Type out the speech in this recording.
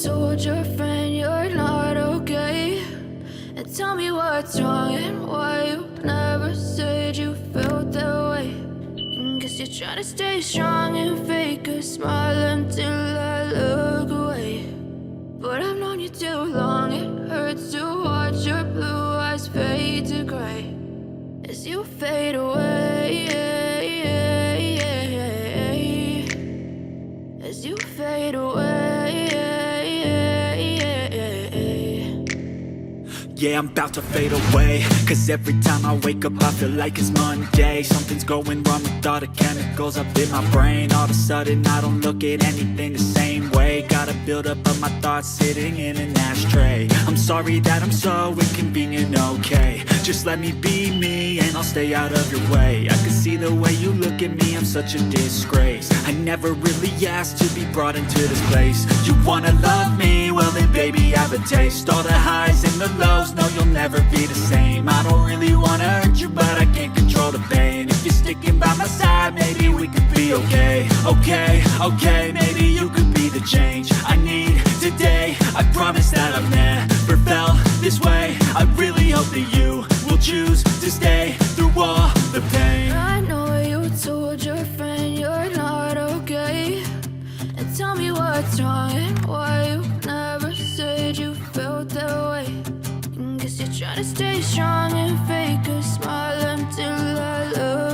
told your friend you're not okay? And tell me what's wrong and why you never said you felt that way. Guess you're trying to stay strong and fake a smile until I look away. But I've known you too long, it hurts to watch your blue eyes fade to gray as you fade away, as you fade away. Yeah, I'm about to fade away, cause every time I wake up I feel like it's Monday. Something's going wrong with all the chemicals up in my brain. All of a sudden I don't look at anything the same way. Got a buildup of my thoughts sitting in an ashtray. I'm sorry that I'm so inconvenient, okay? Just let me be me and I'll stay out of your way. I can see the way you look at me, I'm such a disgrace. I never really asked to be brought into this place. You wanna love me? Well then baby have a taste. All the highs and the lows, no you'll never be the same. I don't really wanna hurt you but I can't control the pain. If you're sticking by my side maybe we could be okay. Okay, maybe you could be the change I need today. I promise that I've never felt this way. I really hope that you will choose to stay through all the pain. I know you told your friend you're not okay. And tell me what's wrong and why you never said you felt that way. Guess you're trying to stay strong and fake a smile until I look